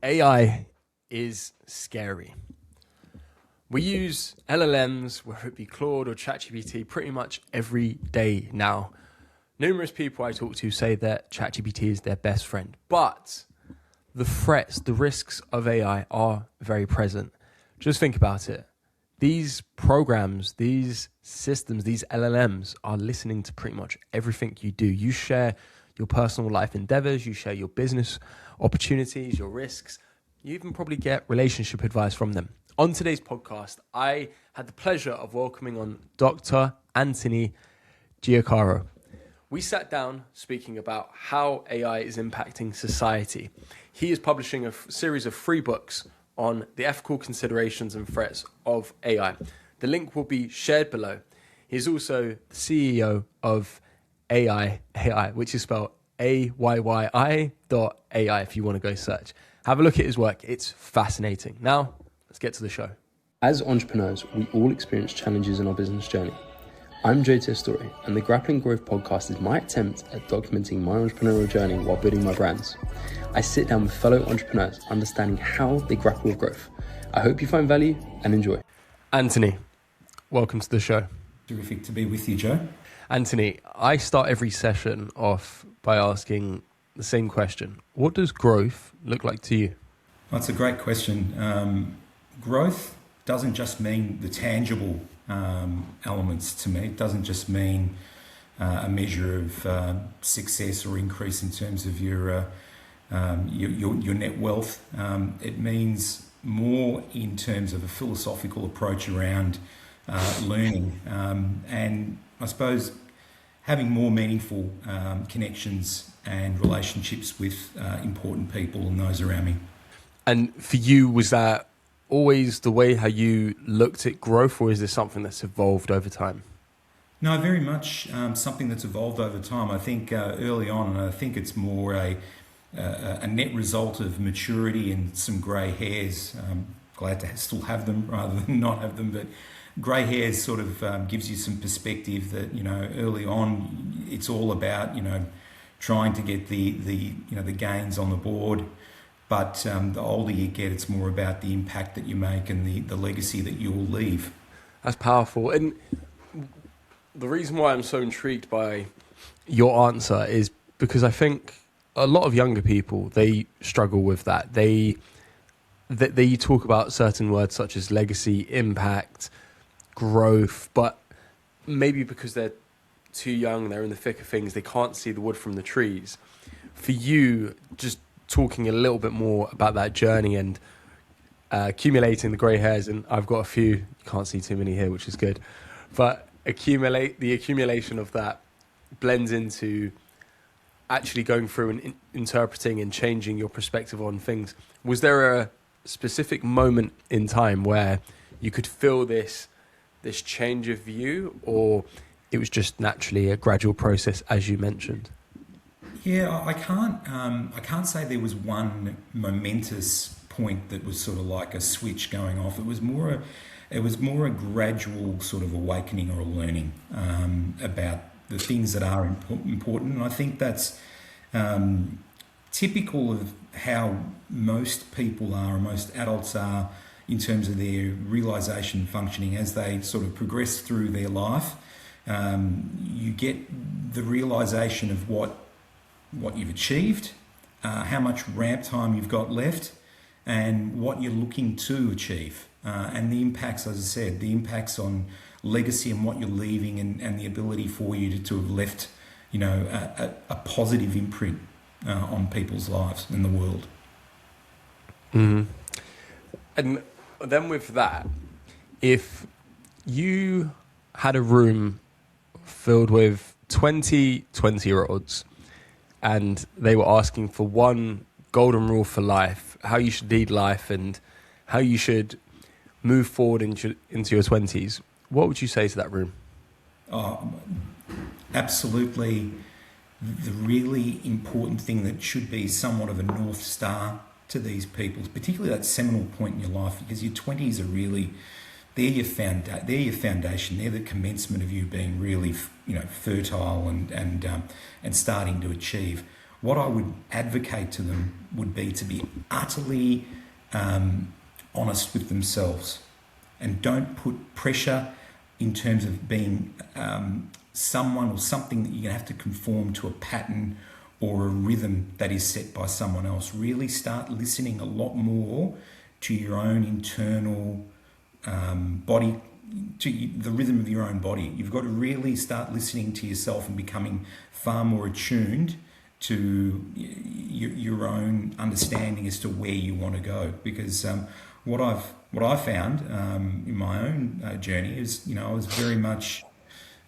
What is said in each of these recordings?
AI is scary. We use LLMs, whether it be Claude or ChatGPT, pretty much every day now. Numerous people I talk to say that ChatGPT is their best friend, but the threats, the risks of AI are very present. Just think about it. These programs, these systems, these LLMs are listening to pretty much everything you do. You share your personal life endeavors, you share your business opportunities, your risks. You even probably get relationship advice from them. On today's podcast, I had the pleasure of welcoming on Dr. Anthony Giannoccaro. We sat down speaking about how AI is impacting society. He is publishing a series of 3 books on the ethical considerations and threats of AI. The link will be shared below. He's also the CEO of AI, which is spelled AYYI.ai if you want to go search. Have a look at his work. It's fascinating. Now, let's get to the show. As entrepreneurs, we all experience challenges in our business journey. I'm Joe Testori, and the Grappling Growth podcast is my attempt at documenting my entrepreneurial journey while building my brands. I sit down with fellow entrepreneurs, understanding how they grapple with growth. I hope you find value and enjoy. Anthony, welcome to the show. Terrific to be with you, Joe. Anthony, I start every session off by asking the same question. What does growth look like to you? That's a great question. Growth doesn't just mean the tangible elements to me. It doesn't just mean a measure of success or increase in terms of your net wealth. It means more in terms of a philosophical approach around learning and I suppose having more meaningful connections and relationships with important people and those around me. And for you, was that always the way how you looked at growth, or is this something that's evolved over time? No, very much something that's evolved over time. I think early on, and I think it's more a net result of maturity and some grey hairs. Glad to still have them rather than not have them, but grey hairs sort of gives you some perspective that, early on it's all about, trying to get the gains on the board. But the older you get, it's more about the impact that you make and the legacy that you will leave. That's powerful. And the reason why I'm so intrigued by your answer is because I think a lot of younger people, they struggle with that. They talk about certain words such as legacy, impact, growth, but maybe because they're too young, they're in the thick of things, they can't see the wood from the trees. For you, just talking a little bit more about that journey and accumulating the grey hairs, and I've got a few, you can't see too many here, which is good, but the accumulation of that blends into actually going through and interpreting and changing your perspective on things. Was there a specific moment in time where you could feel this change of view, or it was just naturally a gradual process, as you mentioned? Yeah, I can't say there was one momentous point that was sort of like a switch going off. It was more a gradual sort of awakening or a learning about the things that are important. And I think that's typical of how most people are, most adults are, in terms of their realisation functioning as they sort of progress through their life. You get the realisation of what you've achieved, how much ramp time you've got left, and what you're looking to achieve. And the impacts, as I said, the impacts on legacy and what you're leaving, and the ability for you to have left, a positive imprint on people's lives in the world. Mm-hmm. And then with that, if you had a room filled with 20-year-olds and they were asking for one golden rule for life, how you should lead life and how you should move forward into your 20s, what would you say to that room? Absolutely. The really important thing that should be somewhat of a North Star to these people, particularly that seminal point in your life, because your 20s are really, they're your foundation. They're the commencement of you being really, fertile and starting to achieve. what I would advocate to them would be to be utterly honest with themselves, and don't put pressure in terms of being someone or something that you're going to have to conform to a pattern or a rhythm that is set by someone else. Really start listening a lot more to your own internal body, to the rhythm of your own body. You've got to really start listening to yourself and becoming far more attuned to your own understanding as to where you want to go. Because what I've found in my own journey is, I was very much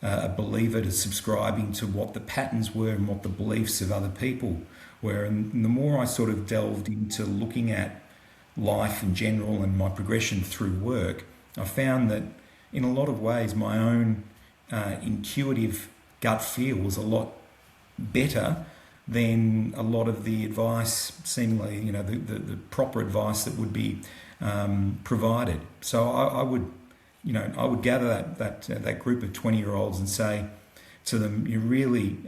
a believer to subscribing to what the patterns were and what the beliefs of other people were. And the more I sort of delved into looking at life in general and my progression through work, I found that in a lot of ways my own intuitive gut feel was a lot better than a lot of the advice, seemingly, the proper advice that would be provided. So I would gather that group of 20-year-olds and say to them, you really,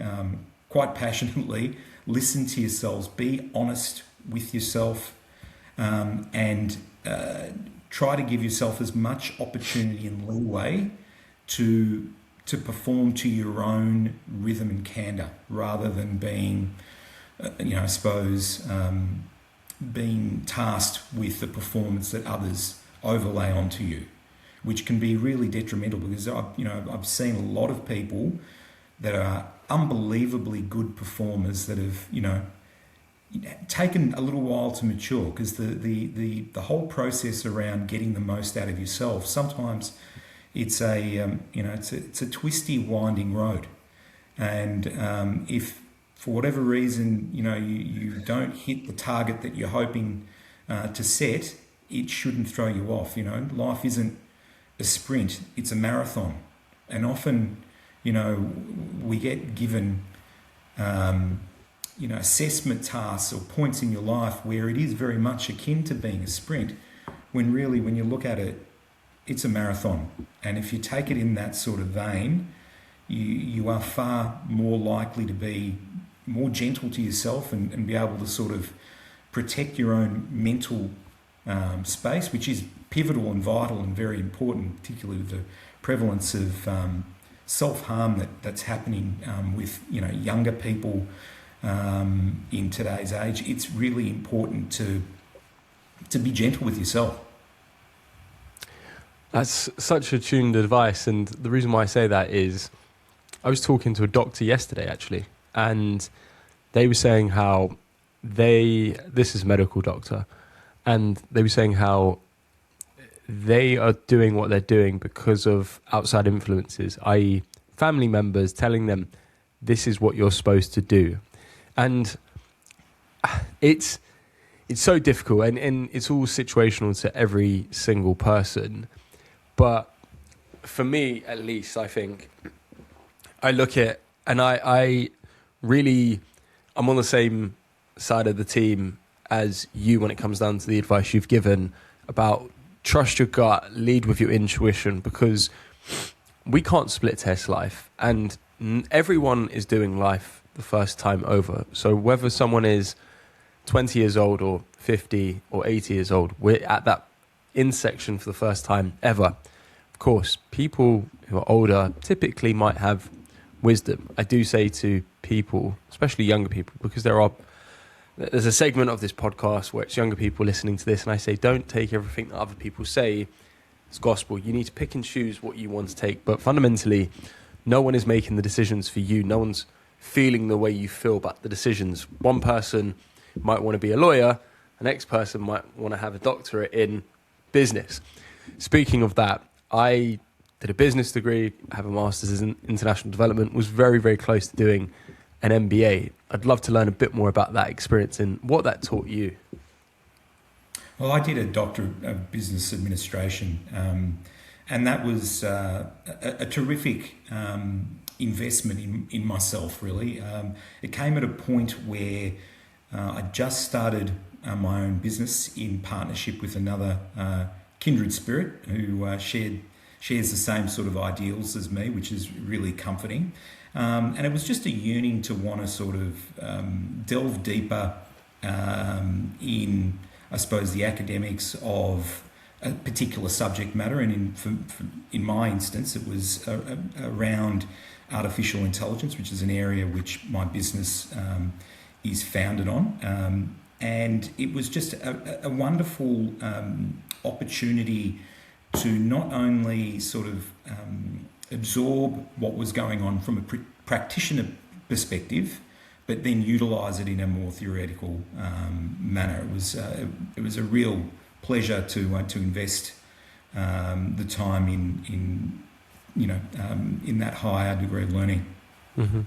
quite passionately, listen to yourselves, be honest with yourself, and try to give yourself as much opportunity and leeway to perform to your own rhythm and candour, rather than being, I suppose, being tasked with the performance that others overlay onto you, which can be really detrimental. Because I've seen a lot of people that are unbelievably good performers that have taken a little while to mature, because the whole process around getting the most out of yourself, sometimes it's a twisty, winding road, and if for whatever reason you don't hit the target that you're hoping to set, it shouldn't throw you off. Life isn't a sprint, it's a marathon. And often, we get given, assessment tasks or points in your life where it is very much akin to being a sprint, when really, when you look at it, it's a marathon. And if you take it in that sort of vein, you are far more likely to be more gentle to yourself and be able to sort of protect your own mental space, which is pivotal and vital and very important, particularly with the prevalence of self-harm that's happening with younger people in today's age. It's really important to be gentle with yourself. That's such attuned advice, and the reason why I say that is I was talking to a doctor yesterday actually, and they were saying how this is a medical doctor, and they were saying how they are doing what they're doing because of outside influences, i.e. family members telling them this is what you're supposed to do. And it's so difficult, and it's all situational to every single person. But for me, at least, I think I look at, and I'm on the same side of the team as you when it comes down to the advice you've given about trust your gut, lead with your intuition, because we can't split test life, and everyone is doing life the first time over. So whether someone is 20 years old or 50 or 80 years old, we're at that intersection for the first time ever. Of course, people who are older typically might have wisdom. I do say to people, especially younger people, because there's a segment of this podcast where it's younger people listening to this, and I say, don't take everything that other people say as gospel. You need to pick and choose what you want to take. But fundamentally, no one is making the decisions for you. No one's feeling the way you feel about the decisions. One person might want to be a lawyer, the next person might want to have a doctorate in business. Speaking of that, I did a business degree, I have a master's in international development, was very, very close to doing an MBA. I'd love to learn a bit more about that experience and what that taught you. Well, I did a doctorate of business administration, and that was a terrific investment in myself, really. It came at a point where I just started my own business in partnership with another kindred spirit who shared shares the same sort of ideals as me, which is really comforting. And it was just a yearning to want to sort of delve deeper in, I suppose, the academics of a particular subject matter. And in my instance, it was around artificial intelligence, which is an area which my business is founded on. And it was just a wonderful opportunity to not only sort of absorb what was going on from a practitioner perspective, but then utilise it in a more theoretical manner. It was a real pleasure to invest the time in that higher degree of learning. Mm-hmm.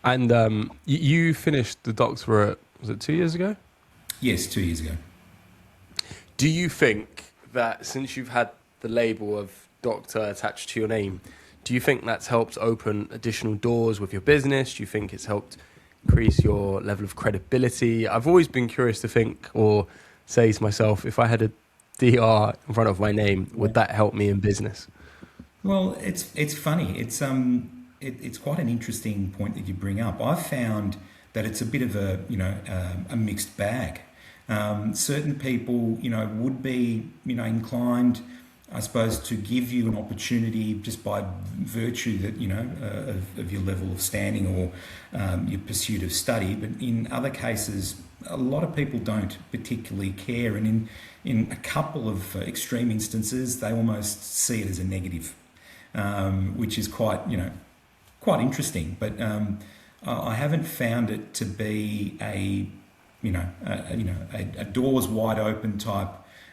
And you finished the doctorate, was it 2 years ago? Yes, 2 years ago. Do you think that since you've had the label of doctor attached to your name, do you think that's helped open additional doors with your business? Do you think it's helped increase your level of credibility? I've always been curious to think or say to myself, if I had a DR in front of my name, would that help me in business? Well, it's funny. It's quite an interesting point that you bring up. I've found that it's a bit of a mixed bag. Certain people, would be, inclined, I suppose, to give you an opportunity just by virtue that, of your level of standing or your pursuit of study. But in other cases, a lot of people don't particularly care. And in a couple of extreme instances, they almost see it as a negative, which is quite interesting. But I haven't found it to be a doors wide open type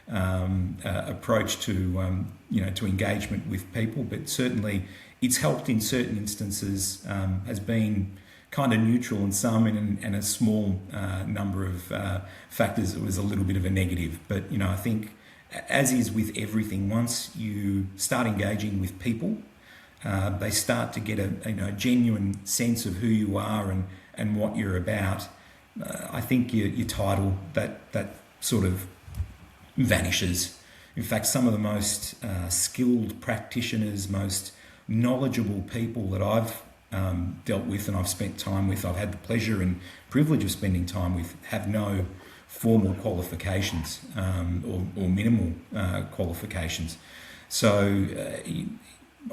approach to engagement with people, but certainly it's helped in certain instances, has been kind of neutral in some, and a small number of factors it was a little bit of a negative. But I think, as is with everything, once you start engaging with people, they start to get a genuine sense of who you are and what you're about. I think your title, that sort of vanishes. In fact, some of the most skilled practitioners, most knowledgeable people that I've dealt with and I've spent time with, I've had the pleasure and privilege of spending time with, have no formal qualifications or minimal qualifications. So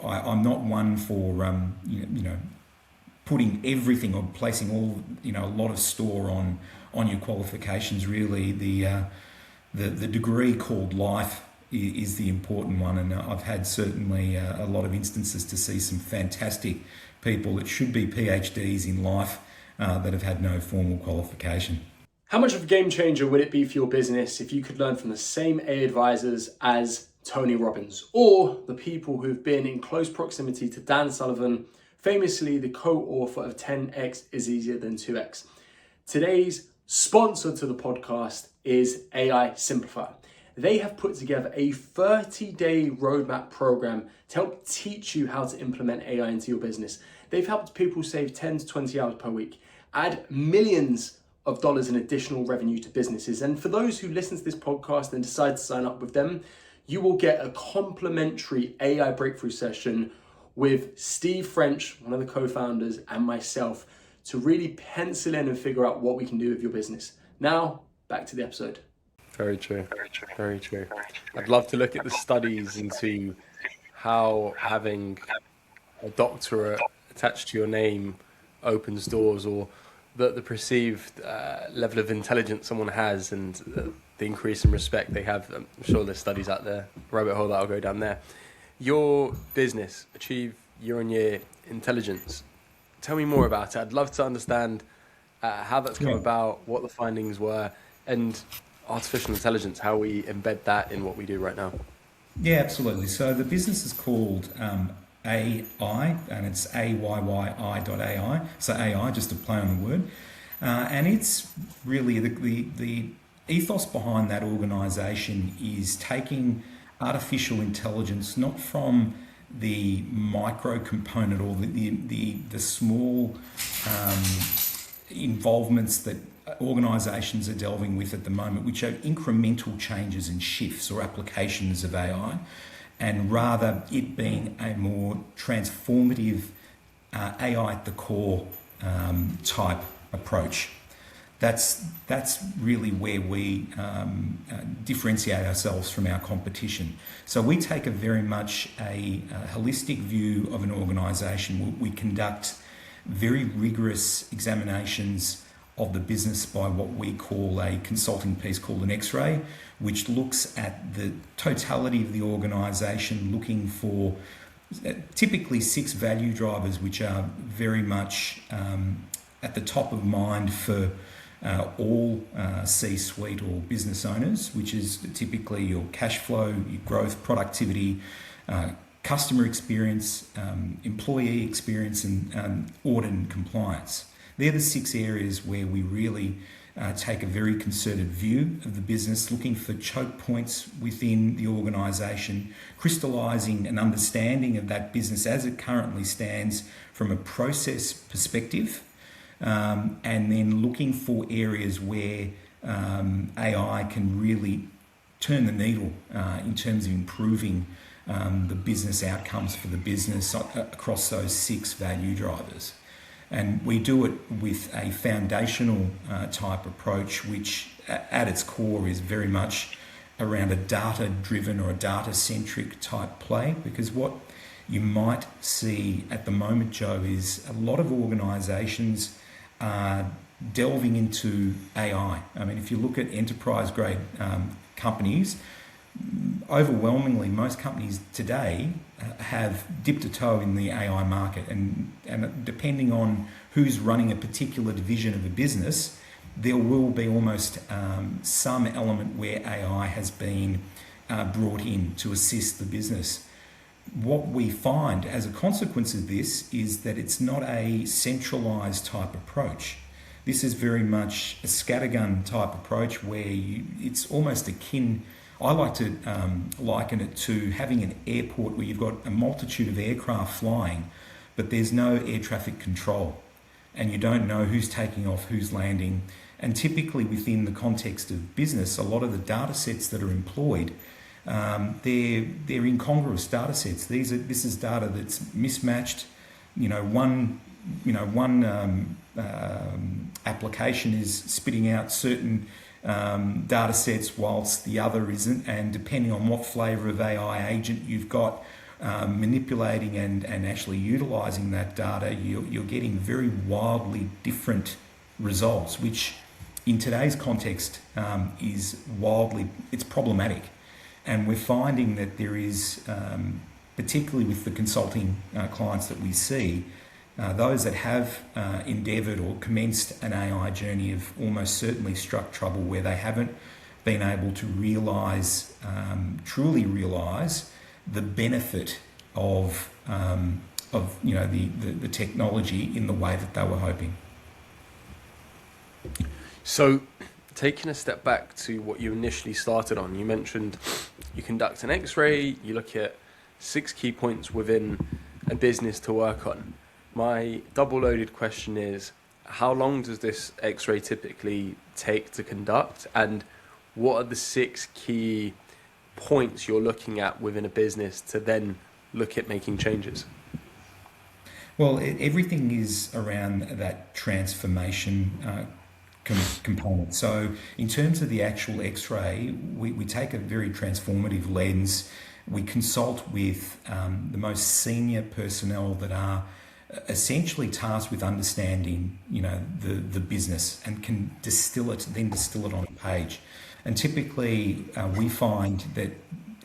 I'm not one for putting everything or placing all a lot of store on your qualifications. Really, the degree called life is the important one, and I've had certainly a lot of instances to see some fantastic people that should be PhDs in life that have had no formal qualification. How much of a game changer would it be for your business if you could learn from the same AI advisors as Tony Robbins, or the people who've been in close proximity to Dan Sullivan, famously the co-author of 10x is easier than 2x. Today's sponsor to the podcast is AI Simplify. They have put together a 30-day roadmap program to help teach you how to implement AI into your business. They've helped people save 10 to 20 hours per week, add millions of dollars in additional revenue to businesses. And for those who listen to this podcast and decide to sign up with them, you will get a complimentary AI breakthrough session with Steve French, one of the co-founders, and myself to really pencil in and figure out what we can do with your business. Now, back to the episode. Very true. Very true. I'd love to look at the studies into how having a doctorate attached to your name opens doors, or the perceived level of intelligence someone has, and the increase in respect they have. I'm sure there's studies out there, rabbit hole that'll go down there. Your business, Achieve Year-on-Year Intelligence. Tell me more about it. I'd love to understand how that's come about, what the findings were, and artificial intelligence, how we embed that in what we do right now. Yeah, absolutely. So the business is called AI, and it's AYYI.ai. So AI, just to play on the word. And it's really the ethos behind that organisation is taking artificial intelligence not from the micro component or the small involvements that organisations are delving with at the moment, which are incremental changes and shifts or applications of AI, and rather it being a more transformative AI at the core type approach. That's really where we differentiate ourselves from our competition. So we take a very much a holistic view of an organisation. We conduct very rigorous examinations of the business by what we call a consulting piece called an X-ray, which looks at the totality of the organisation, looking for typically 6 value drivers, which are very much at the top of mind for all C-suite or business owners, which is typically your cash flow, your growth, productivity, customer experience, employee experience, and audit and compliance. They're the 6 areas where we really take a very concerted view of the business, looking for choke points within the organisation, crystallising an understanding of that business as it currently stands from a process perspective, and then looking for areas where AI can really turn the needle in terms of improving the business outcomes for the business across those 6 value drivers. And we do it with a foundational type approach, which at its core is very much around a data-driven or a data-centric type play, because what you might see at the moment, Joe, is a lot of organisations are delving into AI. I mean, if you look at enterprise-grade companies, overwhelmingly, most companies today have dipped a toe in the AI market, and depending on who's running a particular division of a business, there will be almost some element where AI has been brought in to assist the business. What we find as a consequence of this is that it's not a centralised type approach. This is very much a scattergun type approach where it's almost akin. I like to liken it to having an airport where you've got a multitude of aircraft flying, but there's no air traffic control, and you don't know who's taking off, who's landing. And typically within the context of business, a lot of the data sets that are employed, they're incongruous data sets. This is data that's mismatched. One application is spitting out certain data sets whilst the other isn't, and depending on what flavour of AI agent you've got manipulating and actually utilising that data, you're getting very wildly different results, which in today's context it's problematic. And we're finding that there is, particularly with the consulting clients that we see, those that have endeavoured or commenced an AI journey have almost certainly struck trouble where they haven't been able to truly realise the benefit of the technology in the way that they were hoping. So, taking a step back to what you initially started on, you mentioned you conduct an X-ray, you look at 6 key points within a business to work on. My double-loaded question is, how long does this X-ray typically take to conduct, and what are the 6 key points you're looking at within a business to then look at making changes? Well, everything is around that transformation component. So in terms of the actual X-ray, we take a very transformative lens. We consult with the most senior personnel that are essentially tasked with understanding, the business, and can distill it on a page. And typically we find that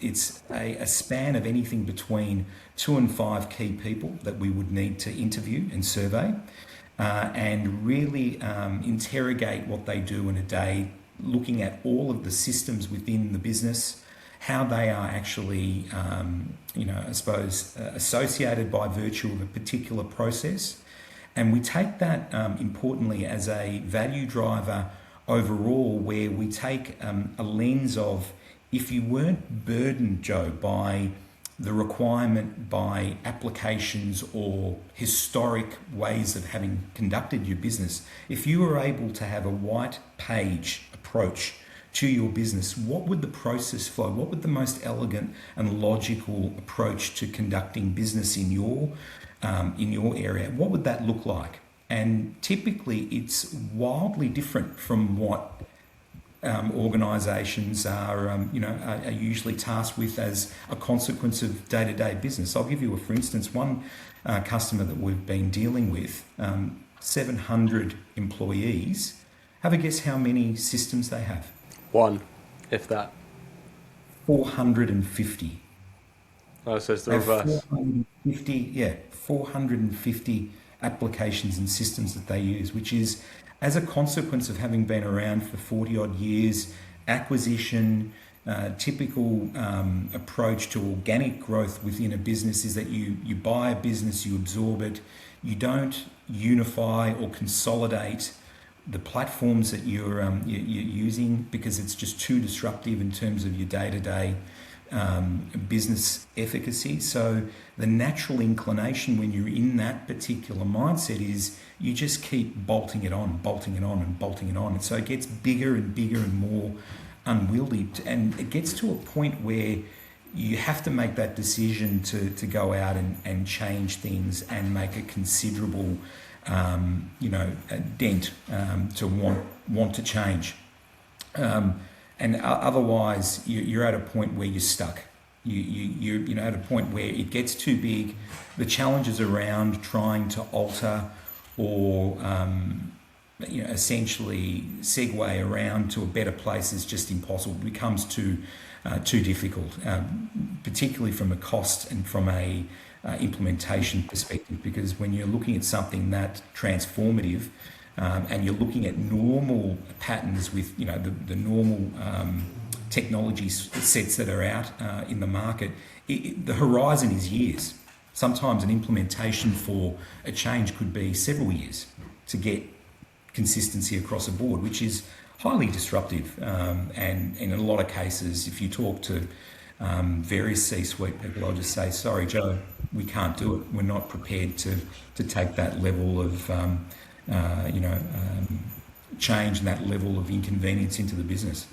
it's a span of anything between 2 and 5 key people that we would need to interview and survey, and really interrogate what they do in a day, looking at all of the systems within the business, how they are actually, associated by virtue of a particular process. And we take that importantly as a value driver overall, where we take a lens of, if you weren't burdened, Joe, by the requirement by applications or historic ways of having conducted your business, if you were able to have a white page approach to your business, what would the process flow? What would the most elegant and logical approach to conducting business in your area? What would that look like? And typically, it's wildly different from what organisations are usually tasked with as a consequence of day-to-day business. I'll give you for instance, one customer that we've been dealing with, 700 employees. Have a guess how many systems they have? One, if that. 450. Oh, so it's the reverse. 450 applications and systems that they use, which is as a consequence of having been around for 40 odd years, acquisition, typical approach to organic growth within a business is that you buy a business, you absorb it, you don't unify or consolidate the platforms that you're using because it's just too disruptive in terms of your day-to-day business efficacy. So the natural inclination when you're in that particular mindset is you just keep bolting it on. And so it gets bigger and more unwieldy. And it gets to a point where you have to make that decision to go out and change things and make a considerable a dent to want to change. And otherwise, you're at a point where you're stuck. You're at a point where it gets too big. The challenges around trying to alter or essentially segue around to a better place is just impossible. It becomes too difficult, particularly from a cost and from a implementation perspective. Because when you're looking at something that transformative, and you're looking at normal patterns with the normal technology sets that are out in the market, the horizon is years. Sometimes an implementation for a change could be several years to get consistency across a board, which is highly disruptive. And in a lot of cases, if you talk to various C-suite people, I'll just say, sorry, Joe, we can't do it. We're not prepared to take that level of change and that level of inconvenience into the business.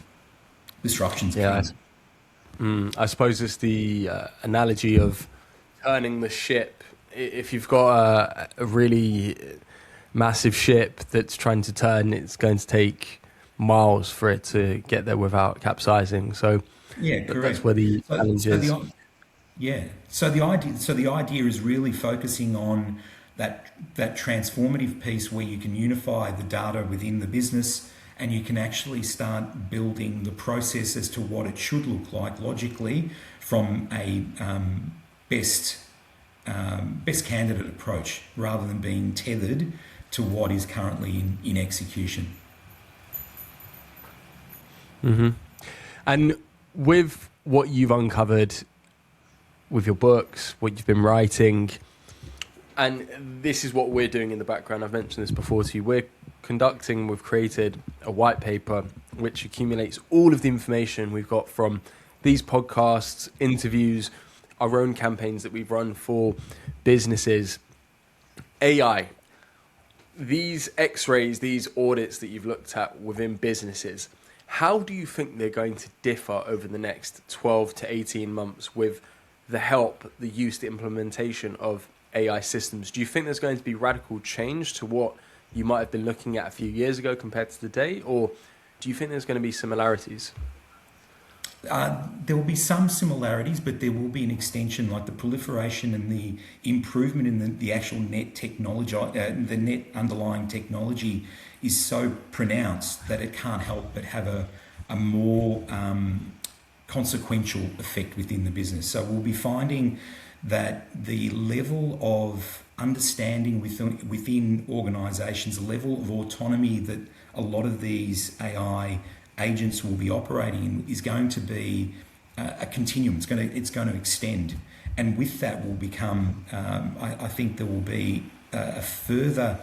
Disruptions. Yeah, I suppose it's the analogy of turning the ship. If you've got a really massive ship that's trying to turn, it's going to take miles for it to get there without capsizing. So yeah, correct. That's where the challenge is. So the idea is really focusing on that transformative piece where you can unify the data within the business and you can actually start building the process as to what it should look like logically from a best candidate approach rather than being tethered to what is currently in execution. Mm-hmm. And with what you've uncovered with your books, what you've been writing, and this is what we're doing in the background. I've mentioned this before to you. We've created a white paper which accumulates all of the information we've got from these podcasts, interviews, our own campaigns that we've run for businesses. AI, these x-rays, these audits that you've looked at within businesses, how do you think they're going to differ over the next 12 to 18 months with the help, the use, the implementation of AI systems? Do you think there's going to be radical change to what you might have been looking at a few years ago compared to today? Or do you think there's going to be similarities? There will be some similarities, but there will be an extension, like the proliferation and the improvement in the actual net technology, the net underlying technology is so pronounced that it can't help but have a more consequential effect within the business. So we'll be finding that the level of understanding within organisations, the level of autonomy that a lot of these AI agents will be operating in is going to be a continuum. It's going to extend, and with that will become. I think there will be a further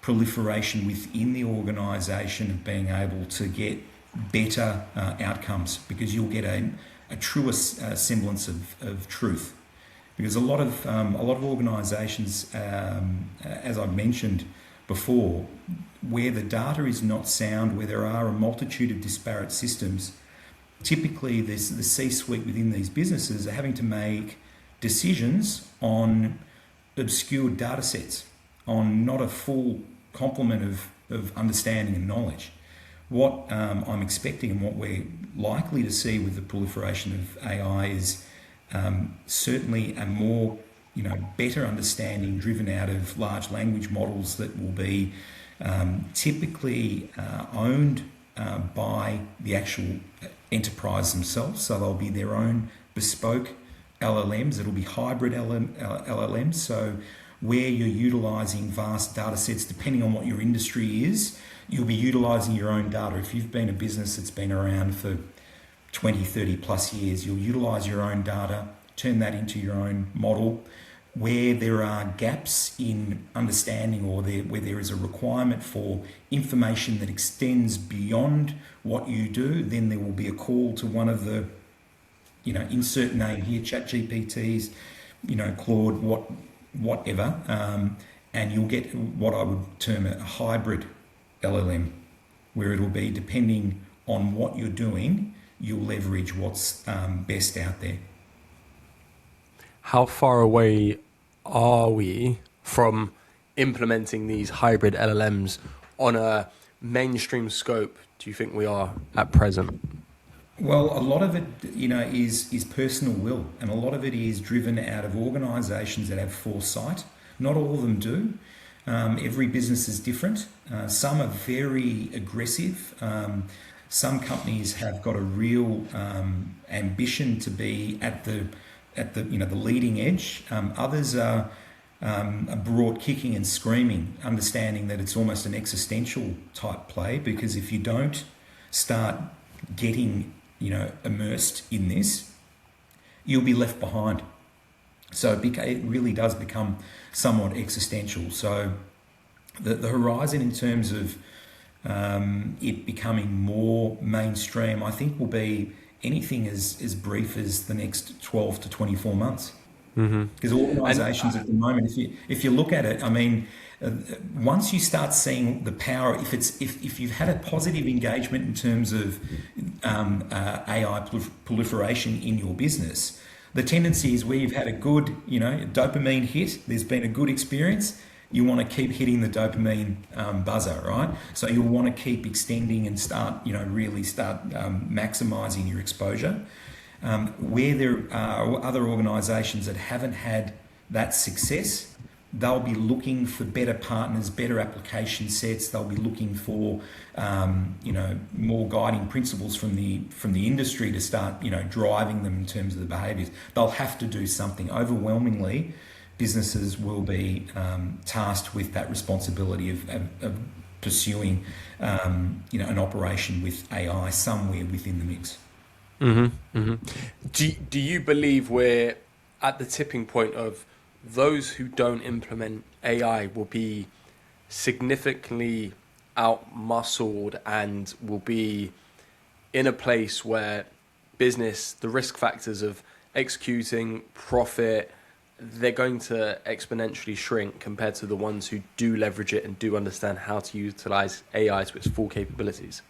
proliferation within the organisation of being able to get better outcomes, because you'll get a truer semblance of truth. Because a lot of organisations, as I've mentioned, before, where the data is not sound, where there are a multitude of disparate systems, typically the C-suite within these businesses are having to make decisions on obscured data sets, on not a full complement of understanding and knowledge. What I'm expecting and what we're likely to see with the proliferation of AI is certainly a more better understanding driven out of large language models that will be typically owned by the actual enterprise themselves. So they'll be their own bespoke LLMs. It'll be hybrid LLMs. So where you're utilizing vast data sets, depending on what your industry is, you'll be utilizing your own data. If you've been a business that's been around for 20, 30 plus years, you'll utilize your own data, turn that into your own model. Where there are gaps in understanding or where there is a requirement for information that extends beyond what you do, then there will be a call to one of the, insert name here, ChatGPTs, Claude, whatever, and you'll get what I would term a hybrid LLM, where it'll be depending on what you're doing, you'll leverage what's best out there. How far away are we from implementing these hybrid LLMs on a mainstream scope, do you think we are at present? Well, a lot of it, is personal will, and a lot of it is driven out of organisations that have foresight. Not all of them do. Every business is different. Some are very aggressive. Some companies have got a real ambition to be at the leading edge. Others are brought kicking and screaming, understanding that it's almost an existential type play, because if you don't start getting immersed in this, you'll be left behind. So it really does become somewhat existential. So the horizon in terms of it becoming more mainstream, I think, will be anything as brief as the next 12 to 24 months. Because organisations at the moment, if you look at it, I mean, once you start seeing the power, if you've had a positive engagement in terms of AI proliferation in your business, the tendency is where you've had a good, dopamine hit, there's been a good experience, you want to keep hitting the dopamine buzzer, right? So you'll want to keep extending and start maximising your exposure. Where there are other organisations that haven't had that success, they'll be looking for better partners, better application sets. They'll be looking for, more guiding principles from the industry to start, driving them in terms of the behaviours. They'll have to do something. Overwhelmingly, businesses will be tasked with that responsibility of pursuing, an operation with AI somewhere within the mix. Do you believe we're at the tipping point of those who don't implement AI will be significantly out-muscled and will be in a place where business, the risk factors of executing profit, they're going to exponentially shrink compared to the ones who do leverage it and do understand how to utilize AI to its full capabilities?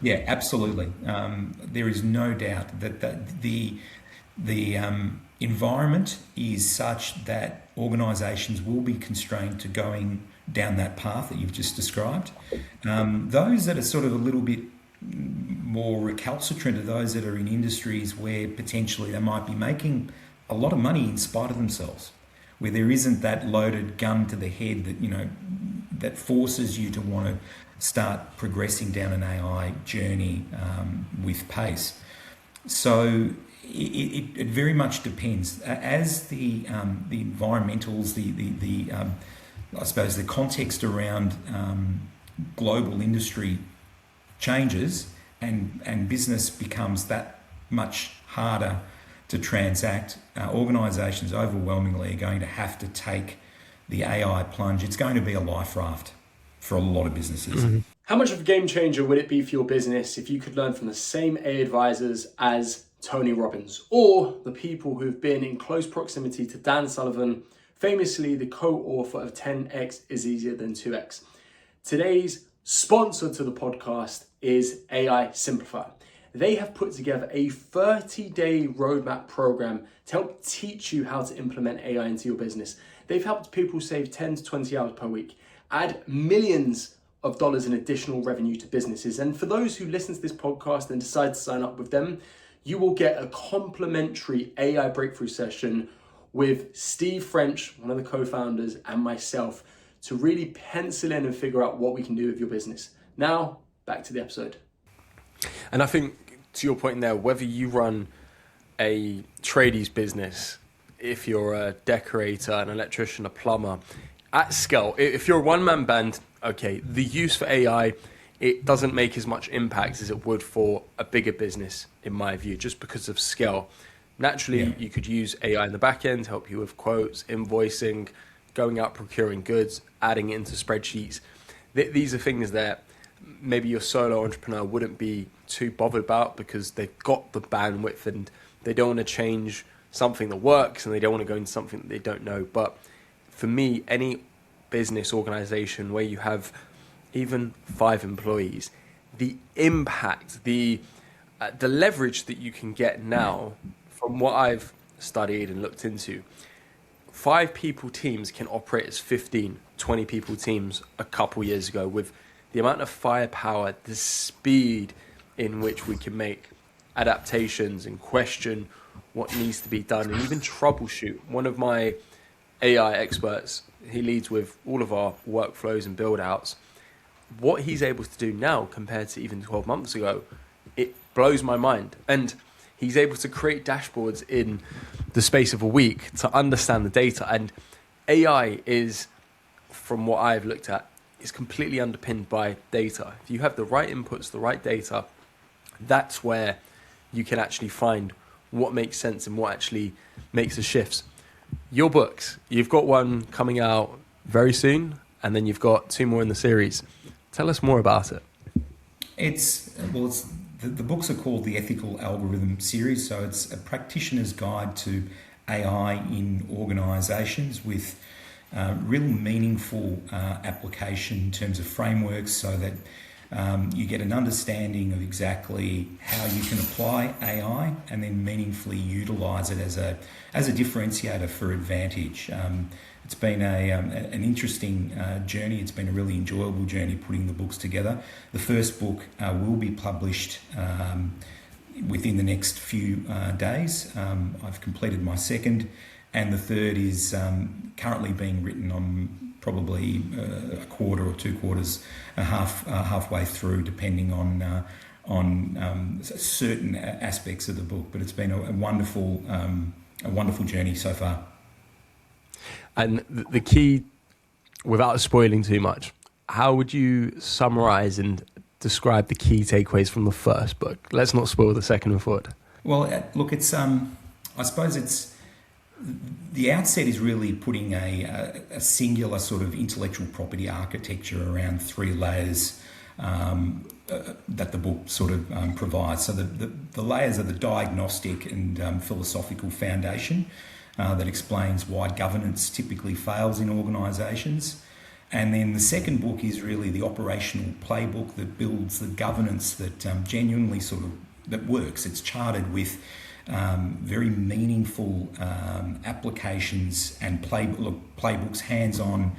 Yeah, absolutely. There is no doubt that the environment is such that organisations will be constrained to going down that path that you've just described. Those that are sort of a little bit more recalcitrant are those that are in industries where potentially they might be making a lot of money in spite of themselves, where there isn't that loaded gun to the head that, that forces you to want to start progressing down an AI journey with pace. So it very much depends. As the environmentals, I suppose the context around global industry changes and business becomes that much harder to transact, organisations overwhelmingly are going to have to take the AI plunge. It's going to be a life raft for a lot of businesses. How much of a game changer would it be for your business if you could learn from the same AI advisors as Tony Robbins, or the people who've been in close proximity to Dan Sullivan famously the co-author of 10x is easier than 2x. Today's sponsor to the podcast is AI Simplify. They have put together a 30-day roadmap program to help teach you how to implement AI into your business. They've helped people save 10 to 20 hours per week, add millions of dollars in additional revenue to businesses. And for those who listen to this podcast and decide to sign up with them, you will get a complimentary AI breakthrough session with Steve French, one of the co-founders, and myself to really pencil in and figure out what we can do with your business. Now, back to the episode. And I think to your point there, whether you run a tradies business, if you're a decorator, an electrician, a plumber, at scale, if you're a one-man band, okay, the use for AI, it doesn't make as much impact as it would for a bigger business, in my view, just because of scale. Naturally, you could use AI in the back end to help you with quotes, invoicing, going out procuring goods, adding it into spreadsheets. These are things that maybe your solo entrepreneur wouldn't be too bothered about because they've got the bandwidth and they don't want to change something that works and they don't want to go into something that they don't know. But for me, any business organization where you have even 5 employees, the impact, the leverage that you can get now from what I've studied and looked into, 5 people teams can operate as 15, 20 people teams a couple years ago with the amount of firepower, the speed in which we can make adaptations and question what needs to be done and even troubleshoot. One of my AI experts, he leads with all of our workflows and build outs. What he's able to do now compared to even 12 months ago, it blows my mind. And he's able to create dashboards in the space of a week to understand the data. And AI is, from what I've looked at, is completely underpinned by data. If you have the right inputs, the right data, that's where you can actually find what makes sense and what actually makes the shifts. Your books, you've got one coming out very soon, and then you've got 2 more in the series. Tell us more about it. The books are called the Ethical Algorithm series, so it's a practitioner's guide to AI in organisations with real meaningful application in terms of frameworks so that you get an understanding of exactly how you can apply AI and then meaningfully utilise it as a differentiator for advantage. It's been an interesting journey. It's been a really enjoyable journey putting the books together. The first book will be published within the next few days. I've completed my second, and the third is currently being written on probably a quarter or 2 quarters, halfway through, depending on certain aspects of the book. But it's been a wonderful journey so far. And the key, without spoiling too much, how would you summarize and describe the key takeaways from the first book? Let's not spoil the second and third. Well, look, it's I suppose it's the outset is really putting a singular sort of intellectual property architecture around 3 layers that the book sort of provides. So the layers are the diagnostic and philosophical foundation that explains why governance typically fails in organisations. And then the second book is really the operational playbook that builds the governance that genuinely that works. It's charted with very meaningful applications and playbooks, hands-on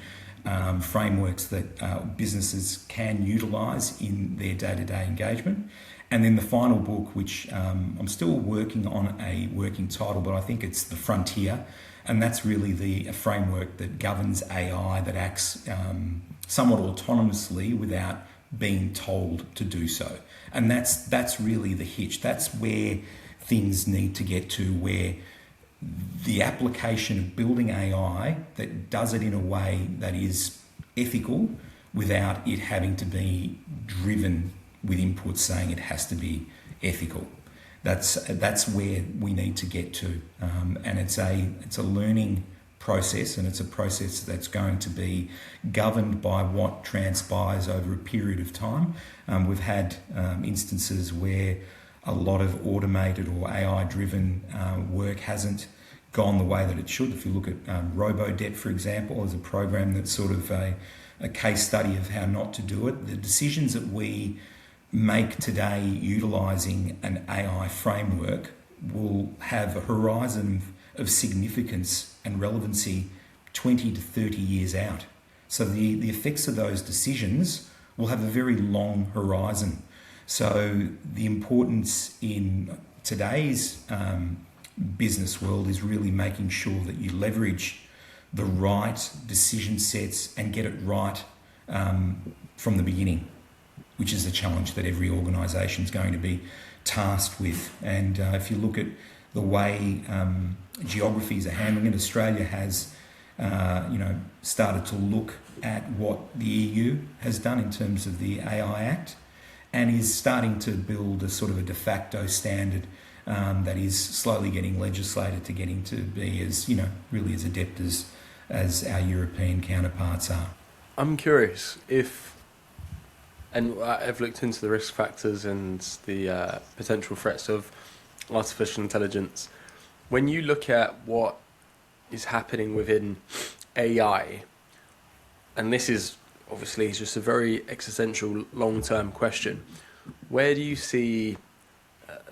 frameworks that businesses can utilise in their day-to-day engagement. And then the final book, which I'm still working on a working title, but I think it's The Frontier, and that's really a framework that governs AI that acts somewhat autonomously without being told to do so. And that's really the hitch. That's where things need to get to, where the application of building AI that does it in a way that is ethical without it having to be driven with inputs saying it has to be ethical. That's where we need to get to, and it's a learning process, and it's a process that's going to be governed by what transpires over a period of time. We've had instances where a lot of automated or AI-driven work hasn't gone the way that it should. If you look at Robo-Debt, for example, as a program that's sort of a case study of how not to do it, the decisions that we make today utilising an AI framework will have a horizon of significance and relevancy 20 to 30 years out. So the effects of those decisions will have a very long horizon. So the importance in today's business world is really making sure that you leverage the right decision sets and get it right from the beginning, which is a challenge that every organisation is going to be tasked with. And if you look at the way geographies are handling it, Australia has started to look at what the EU has done in terms of the AI Act, and is starting to build a sort of a de facto standard that is slowly getting legislated to getting to be as, really as adept as our European counterparts are. I'm curious and I've looked into the risk factors and the potential threats of artificial intelligence. When you look at what is happening within AI, and this is obviously just a very existential long-term question, where do you see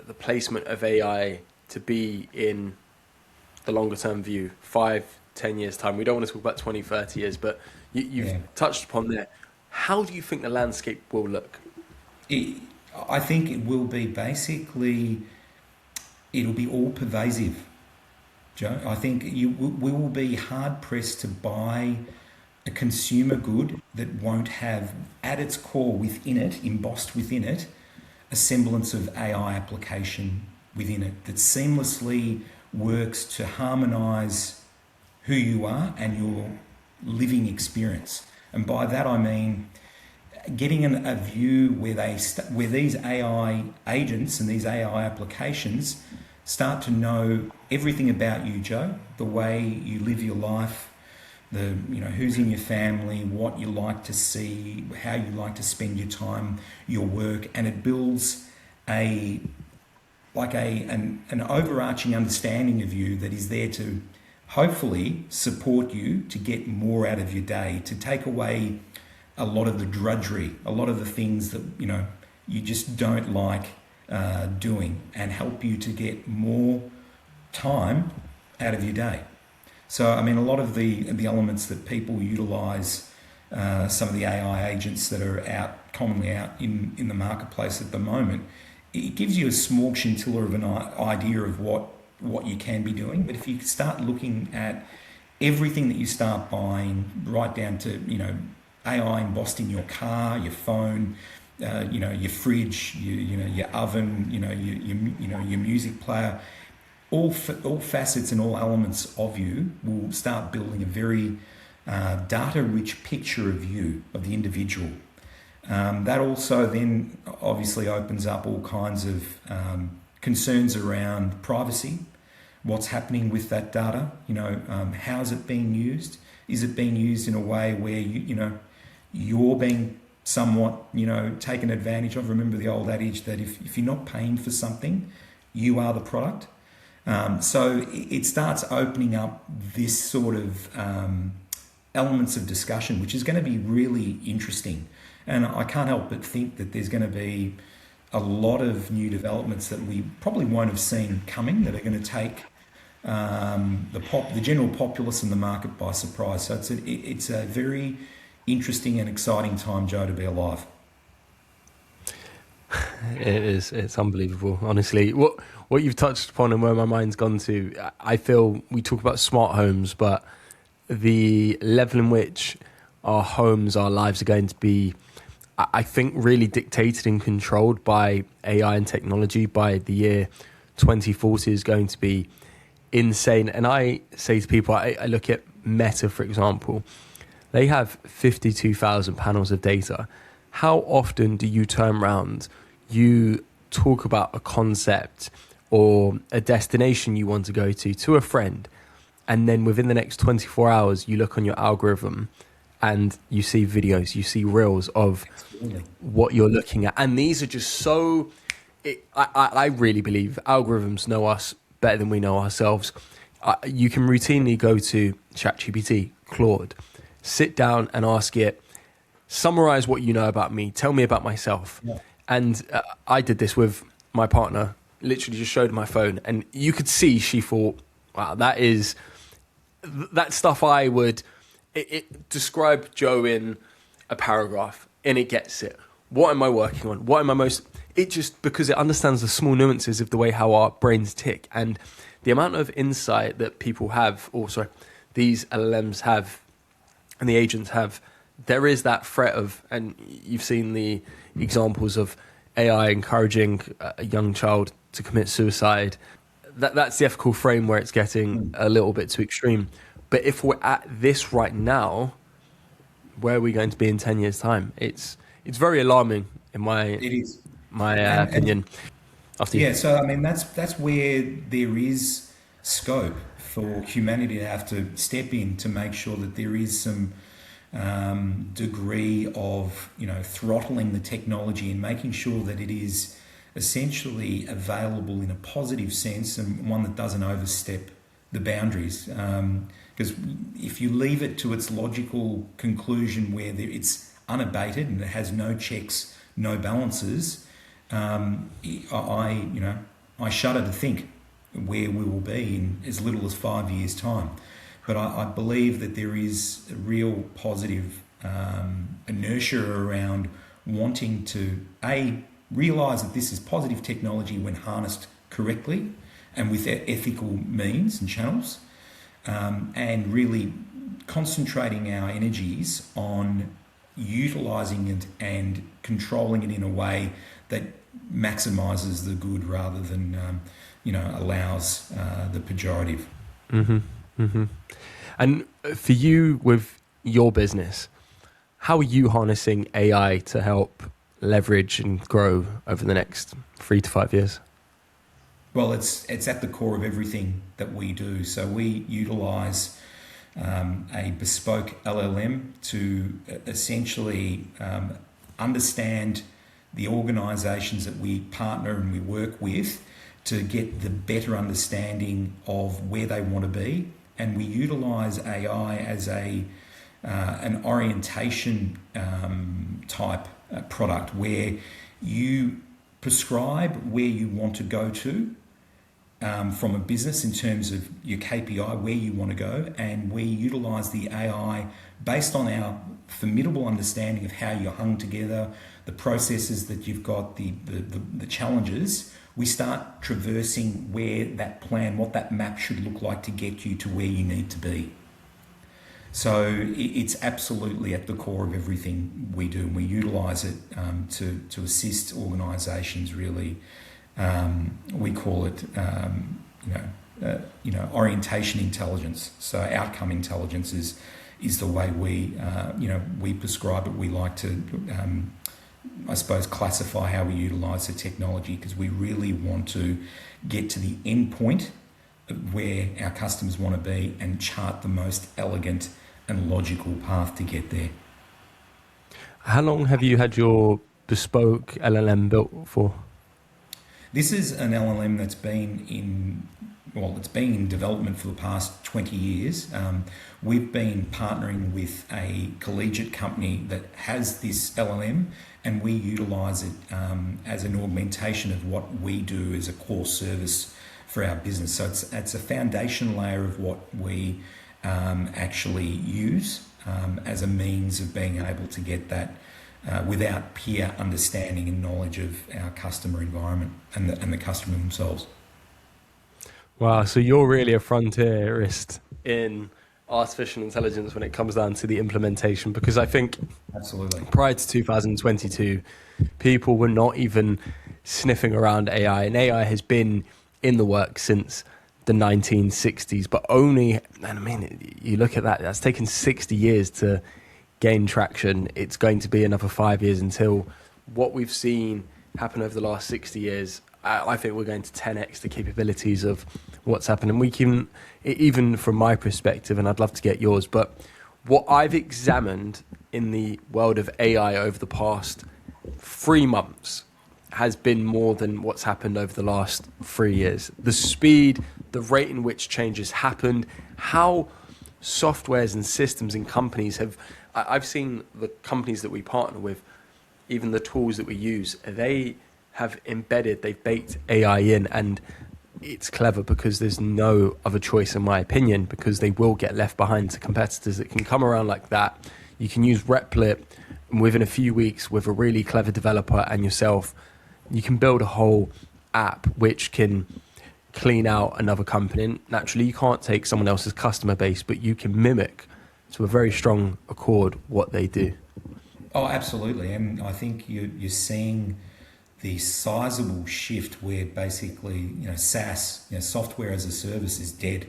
the placement of AI to be in the longer-term view, 5-10 years time? We don't want to talk about 20, 30 years, but you've touched upon there. How do you think the landscape will look? I think it will be it'll be all pervasive, Joe. I think we will be hard pressed to buy a consumer good that won't have at its core within it, embossed within it, a semblance of AI application within it that seamlessly works to harmonise who you are and your living experience. And by that I mean getting a view where these AI agents and these AI applications start to know everything about you, Joe, the way you live your life, who's in your family, what you like to see, how you like to spend your time, your work, and it builds an overarching understanding of you that is there to hopefully support you to get more out of your day, to take away a lot of the drudgery, a lot of the things that you just don't like doing, and help you to get more time out of your day. So, I mean, a lot of the elements that people utilise, some of the AI agents that are commonly out in the marketplace at the moment, it gives you a small scintilla of an idea of what you can be doing. But if you start looking at everything that you start buying, right down to, AI embossed in your car, your phone, your fridge, your oven, your music player, all facets and all elements of you will start building a very data-rich picture of you, of the individual. That also then obviously opens up all kinds of concerns around privacy. What's happening with that data? How's it being used? Is it being used in a way where you're being somewhat taken advantage of? Remember the old adage that if you're not paying for something, you are the product. So it starts opening up this sort of elements of discussion, which is going to be really interesting. And I can't help but think that there's going to be a lot of new developments that we probably won't have seen coming, that are going to take the general populace and the market by surprise. So it's a very interesting and exciting time, Joe, to be alive. It is. It's unbelievable, honestly. What you've touched upon and where my mind's gone to, I feel we talk about smart homes, but the level in which our homes, our lives are going to be, I think, really dictated and controlled by AI and technology by the year 2040 is going to be insane. And I say to people, I look at Meta, for example, they have 52,000 panels of data. How often do you turn around, you talk about a concept or a destination you want to go to a friend, and then within the next 24 hours, you look on your algorithm and you see videos, you see reels of what you're looking at. And these are just so... I really believe algorithms know us better than we know ourselves. You can routinely go to ChatGPT, Claude, sit down and ask it, summarize what you know about me, tell me about myself. Yeah. And I did this with my partner, literally just showed her my phone, and you could see she thought, wow, that's stuff I would, it describe Joe in a paragraph, and it gets it. What am I working on? What am I it just, because it understands the small nuances of the way how our brains tick, and the amount of insight that people have, these LLMs have, and the agents have, there is that threat of, and you've seen the examples of AI encouraging a young child to commit suicide. That's the ethical frame where it's getting a little bit too extreme. But if we're at this right now, where are we going to be in 10 years' time? It's very alarming in my opinion. After you. Yeah, so I mean that's where there is scope for humanity to have to step in to make sure that there is some degree of throttling the technology and making sure that it is essentially available in a positive sense and one that doesn't overstep the boundaries. Because if you leave it to its logical conclusion where it's unabated and it has no checks, no balances, I shudder to think where we will be in as little as 5 years' time. But I believe that there is a real positive inertia around wanting to, realise that this is positive technology when harnessed correctly and with ethical means and channels, and really concentrating our energies on utilising it and controlling it in a way that maximises the good rather than, allows the pejorative. Mm-hmm. Mm-hmm. And for you with your business, how are you harnessing AI to help leverage and grow over the next 3 to 5 years? Well, it's at the core of everything that we do. So we utilise a bespoke LLM to essentially understand the organisations that we partner and we work with to get the better understanding of where they want to be. And we utilise AI as an orientation type product where you prescribe where you want to go to from a business in terms of your KPI, where you want to go, and we utilise the AI based on our formidable understanding of how you're hung together, the processes that you've got, the challenges. We start traversing where that plan, what that map should look like to get you to where you need to be. So it's absolutely at the core of everything we do, and we utilise it to assist organisations. Really, we call it orientation intelligence. So outcome intelligence is the way we prescribe it. We like to classify how we utilise the technology, because we really want to get to the end point of where our customers want to be and chart the most elegant and logical path to get there. How long have you had your bespoke LLM built for? This is an LLM that's been in development for the past 20 years. We've been partnering with a collegiate company that has this LLM, and we utilise it as an augmentation of what we do as a core service for our business. So it's a foundation layer of what we actually use as a means of being able to get that without peer understanding and knowledge of our customer environment and the customer themselves. Wow, so you're really a frontierist in artificial intelligence when it comes down to the implementation, because I think absolutely prior to 2022, people were not even sniffing around AI, and AI has been in the works since the 1960s, but you look at that, that's taken 60 years to gain traction. It's going to be another 5 years until what we've seen happen over the last 60 years. I think we're going to 10x the capabilities of what's happening. We can, even from my perspective, and I'd love to get yours, but what I've examined in the world of AI over the past 3 months has been more than what's happened over the last 3 years. The speed, the rate in which changes happened, how softwares and systems and companies have, I've seen the companies that we partner with, even the tools that we use, they have embedded, they've baked AI in, and it's clever because there's no other choice in my opinion, because they will get left behind to competitors that can come around like that. You can use Replit, and within a few weeks with a really clever developer and yourself, you can build a whole app which can clean out another company. And naturally, you can't take someone else's customer base, but you can mimic to a very strong accord what they do. Oh, absolutely. And I think you're seeing the sizable shift where basically, SaaS, software as a service, is dead.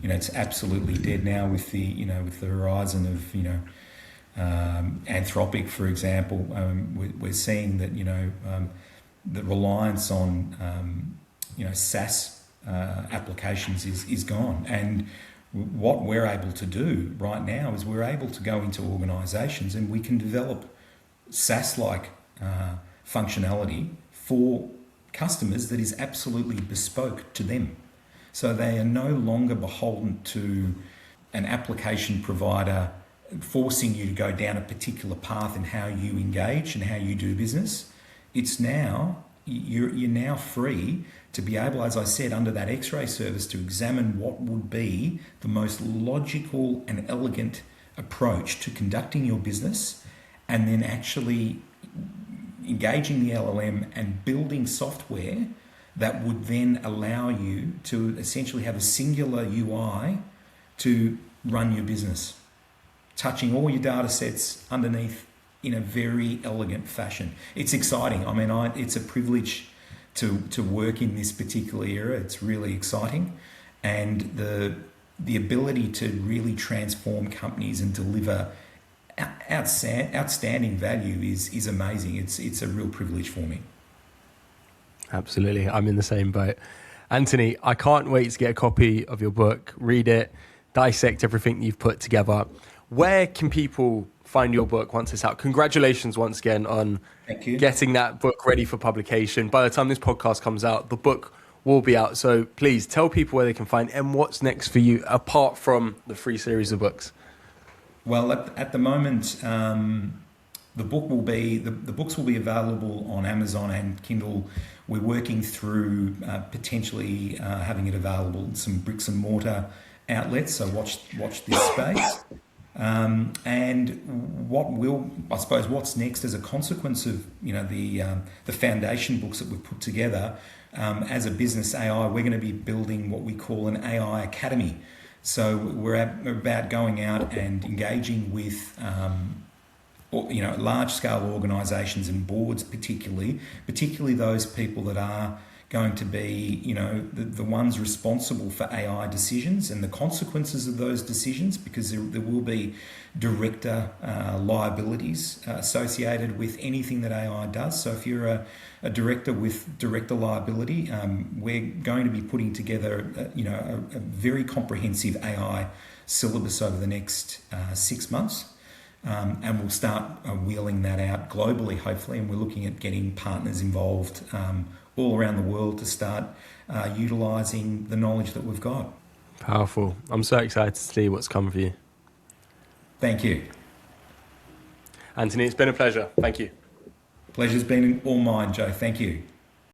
It's absolutely dead now with the horizon of, Anthropic, for example. We're seeing that, the reliance on, SaaS applications is gone. And what we're able to do right now is we're able to go into organisations and we can develop SaaS-like functionality for customers that is absolutely bespoke to them. So they are no longer beholden to an application provider forcing you to go down a particular path in how you engage and how you do business. It's now, you're now free to be able, as I said, under that X-ray service, to examine what would be the most logical and elegant approach to conducting your business, and then actually engaging the LLM and building software that would then allow you to essentially have a singular UI to run your business, touching all your data sets underneath in a very elegant fashion. It's exciting. I mean, it's a privilege to work in this particular era. It's really exciting. And the ability to really transform companies and deliver outstanding value is amazing. It's a real privilege for me. Absolutely. I'm in the same boat. Anthony, I can't wait to get a copy of your book, read it, dissect everything you've put together. Where can people find your book once it's out? Congratulations once again on getting that book ready for publication. By the time this podcast comes out, the book will be out. So please tell people where they can find it and what's next for you apart from the free series of books. Well, at the moment, the books will be available on Amazon and Kindle. We're working through potentially having it available in some bricks and mortar outlets. So watch this space. And what's next as a consequence of the foundation books that we've put together as a business AI, we're going to be building what we call an AI academy. So we're about going out and engaging with large scale organisations and boards, particularly those people that are going to be, the ones responsible for AI decisions and the consequences of those decisions, because there will be director liabilities associated with anything that AI does. So if you're a director with director liability, we're going to be putting together, a very comprehensive AI syllabus over the next 6 months. And we'll start wheeling that out globally, hopefully, and we're looking at getting partners involved all around the world to start utilising the knowledge that we've got. Powerful. I'm so excited to see what's come for you. Thank you. Anthony, it's been a pleasure. Thank you. Pleasure's been all mine, Joe. Thank you.